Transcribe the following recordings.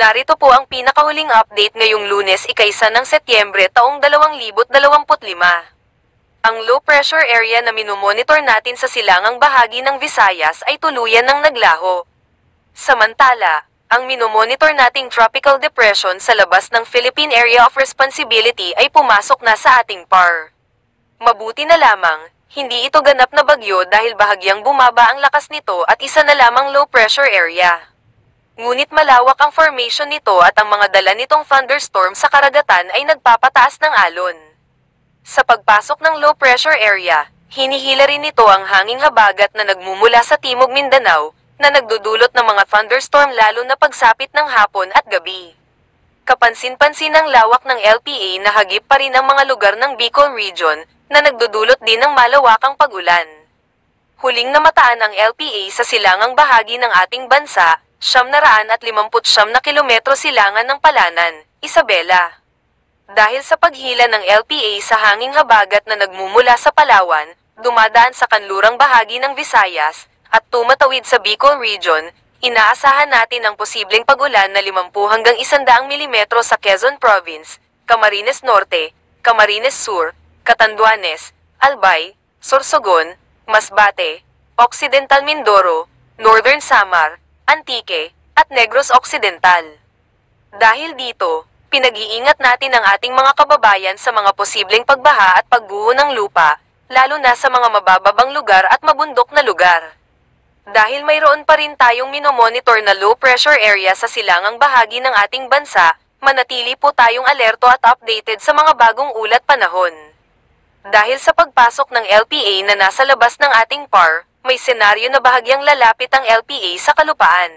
Narito po ang pinakahuling update ngayong Lunes, ika-1 ng Setyembre taong 2025. Ang low pressure area na minomonitor natin sa silangang bahagi ng Visayas ay tuluyan ng naglaho. Samantala, ang minomonitor nating tropical depression sa labas ng Philippine Area of Responsibility ay pumasok na sa ating PAR. Mabuti na lamang, hindi ito ganap na bagyo dahil bahagyang bumaba ang lakas nito at isa na lamang low pressure area. Ngunit malawak ang formation nito at ang mga dala nitong thunderstorm sa karagatan ay nagpapataas ng alon. Sa pagpasok ng low pressure area, hinihila rin nito ang hanging habagat na nagmumula sa Timog Mindanao, na nagdudulot ng mga thunderstorm lalo na pagsapit ng hapon at gabi. Kapansin-pansin ang lawak ng LPA na hagip pa rin ang mga lugar ng Bicol Region, na nagdudulot din ng malawakang pag-ulan. Huling namataan ang LPA sa silangang bahagi ng ating bansa, 959 na kilometro silangan ng Palanan, Isabela. Dahil sa paghila ng LPA sa hanging habagat na nagmumula sa Palawan, dumadaan sa kanlurang bahagi ng Visayas, at tumatawid sa Bicol Region, inaasahan natin ang posibleng pag-ulan na 50 hanggang 100 mm sa Quezon Province, Camarines Norte, Camarines Sur, Catanduanes, Albay, Sorsogon, Masbate, Occidental Mindoro, Northern Samar, Antique, at Negros Occidental. Dahil dito, pinag-iingat natin ang ating mga kababayan sa mga posibleng pagbaha at pagguho ng lupa, lalo na sa mga mabababang lugar at mabundok na lugar. Dahil mayroon pa rin tayong minomonitor na low pressure area sa silangang bahagi ng ating bansa, manatili po tayong alerto at updated sa mga bagong ulat panahon. Dahil sa pagpasok ng LPA na nasa labas ng ating PAR, may senaryo na bahagyang lalapit ang LPA sa kalupaan.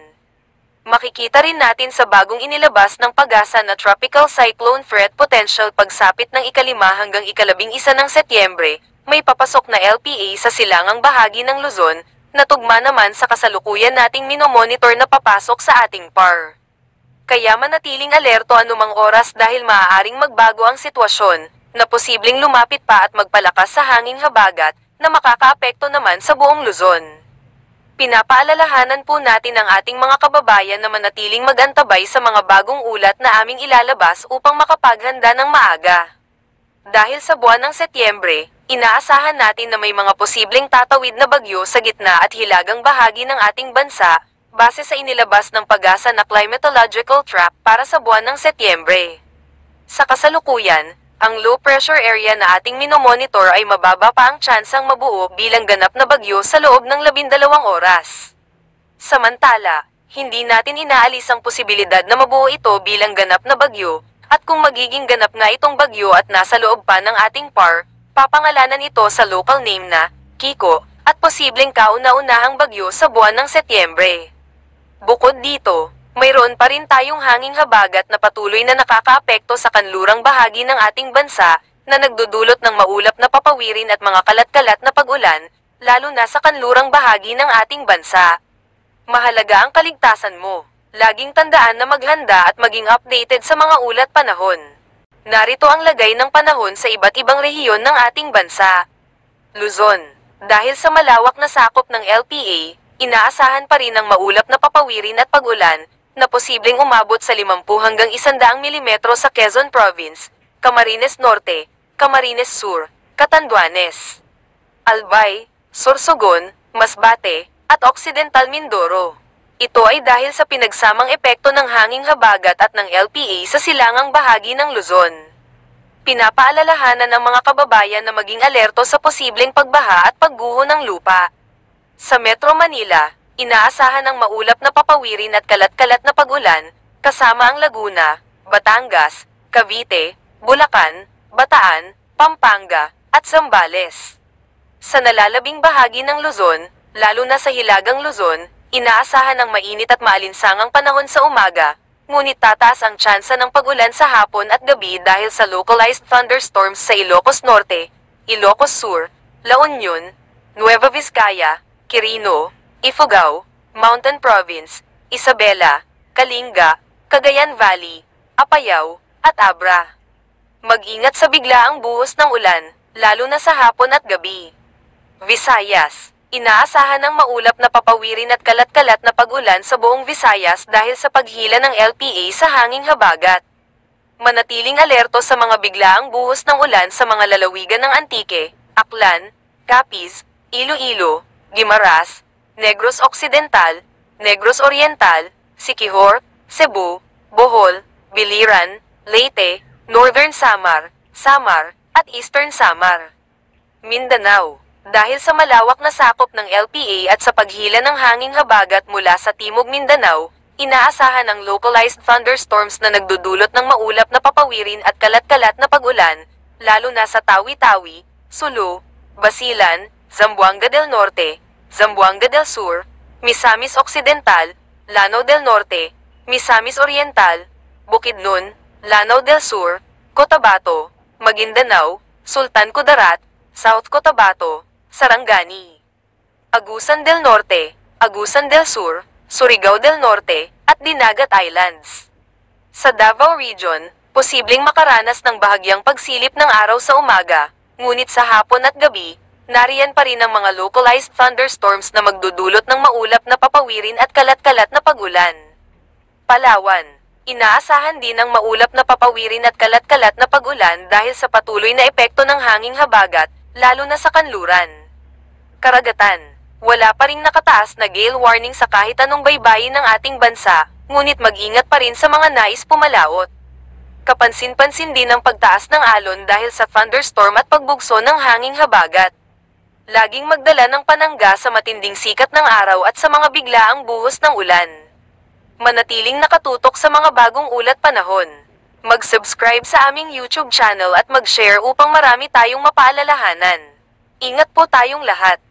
Makikita rin natin sa bagong inilabas ng PAGASA na Tropical Cyclone Threat Potential pagsapit ng ika-5 hanggang ika-11 ng Setyembre, may papasok na LPA sa silangang bahagi ng Luzon, na tugma naman sa kasalukuyan nating minomonitor na papasok sa ating PAR. Kaya manatiling alerto anumang oras dahil maaaring magbago ang sitwasyon, na posibleng lumapit pa at magpalakas sa hanging habagat, na makakaapekto naman sa buong Luzon. Pinapaalalahanan po natin ang ating mga kababayan na manatiling mag-antabay sa mga bagong ulat na aming ilalabas upang makapaghanda ng maaga. Dahil sa buwan ng Setyembre, inaasahan natin na may mga posibleng tatawid na bagyo sa gitna at hilagang bahagi ng ating bansa, base sa inilabas ng PAGASA na climatological trap para sa buwan ng Setyembre. Sa kasalukuyan, ang low pressure area na ating minomonitor ay mababa pa ang tsansang mabuo bilang ganap na bagyo sa loob ng 12 oras. Samantala, hindi natin inaalis ang posibilidad na mabuo ito bilang ganap na bagyo, at kung magiging ganap nga itong bagyo at nasa loob pa ng ating PAR, papangalanan ito sa local name na Kiko, at posibleng kauna-unahang bagyo sa buwan ng Setyembre. Bukod dito, mayroon pa rin tayong hanging habagat na patuloy na nakakaapekto sa kanlurang bahagi ng ating bansa, na nagdudulot ng maulap na papawirin at mga kalat-kalat na pag-ulan, lalo na sa kanlurang bahagi ng ating bansa. Mahalaga ang kaligtasan mo. Laging tandaan na maghanda at maging updated sa mga ulat panahon. Narito ang lagay ng panahon sa iba't ibang rehiyon ng ating bansa. Luzon. Dahil sa malawak na sakop ng LPA, inaasahan pa rin ang maulap na papawirin at pag-ulan, na posibleng umabot sa 50 hanggang 100 mm sa Quezon Province, Camarines Norte, Camarines Sur, Catanduanes, Albay, Sorsogon, Masbate, at Occidental Mindoro. Ito ay dahil sa pinagsamang epekto ng hanging habagat at ng LPA sa silangang bahagi ng Luzon. Pinapaalalahanan ng mga kababayan na maging alerto sa posibleng pagbaha at pagguho ng lupa. Sa Metro Manila, inaasahan ang maulap na papawirin at kalat-kalat na pag-ulan, kasama ang Laguna, Batangas, Cavite, Bulacan, Bataan, Pampanga, at Zambales. Sa nalalabing bahagi ng Luzon, lalo na sa Hilagang Luzon, inaasahan ang mainit at maalinsangang panahon sa umaga, ngunit tataas ang tsansa ng pag-ulan sa hapon at gabi dahil sa localized thunderstorms sa Ilocos Norte, Ilocos Sur, La Union, Nueva Vizcaya, Quirino, Ifugao, Mountain Province, Isabela, Kalinga, Cagayan Valley, Apayao, at Abra. Mag-ingat sa biglaang buhos ng ulan, lalo na sa hapon at gabi. Visayas. Inaasahan ng maulap na papawirin at kalat-kalat na pag-ulan sa buong Visayas dahil sa paghila ng LPA sa hanging habagat. Manatiling alerto sa mga biglaang buhos ng ulan sa mga lalawigan ng Antique, Aklan, Capiz, Iloilo, Guimaras, Negros Occidental, Negros Oriental, Siquijor, Cebu, Bohol, Biliran, Leyte, Northern Samar, Samar, at Eastern Samar. Mindanao. Dahil sa malawak na sakop ng LPA at sa paghila ng hanging habagat mula sa Timog Mindanao, inaasahan ang localized thunderstorms na nagdudulot ng maulap na papawirin at kalat-kalat na pag-ulan, lalo na sa Tawi-Tawi, Sulu, Basilan, Zamboanga del Norte, Zamboanga del Sur, Misamis Occidental, Lanao del Norte, Misamis Oriental, Bukidnon, Lanao del Sur, Cotabato, Maguindanao, Sultan Kudarat, South Cotabato, Sarangani, Agusan del Norte, Agusan del Sur, Surigao del Norte, at Dinagat Islands. Sa Davao Region, posibleng makaranas ng bahagyang pagsilip ng araw sa umaga, ngunit sa hapon at gabi, nariyan pa rin ang mga localized thunderstorms na magdudulot ng maulap na papawirin at kalat-kalat na pag-ulan. Palawan. Inaasahan din ang maulap na papawirin at kalat-kalat na pag-ulan dahil sa patuloy na epekto ng hanging habagat, lalo na sa kanluran. Karagatan. Wala pa ring nakataas na gale warning sa kahit anong baybayin ng ating bansa, ngunit mag-ingat pa rin sa mga nais pumalaot. Kapansin-pansin din ang pagtaas ng alon dahil sa thunderstorm at pagbugso ng hanging habagat. Laging magdala ng panangga sa matinding sikat ng araw at sa mga biglaang buhos ng ulan. Manatiling nakatutok sa mga bagong ulat panahon. Mag-subscribe sa aming YouTube channel at mag-share upang marami tayong mapaalalahanan. Ingat po tayong lahat.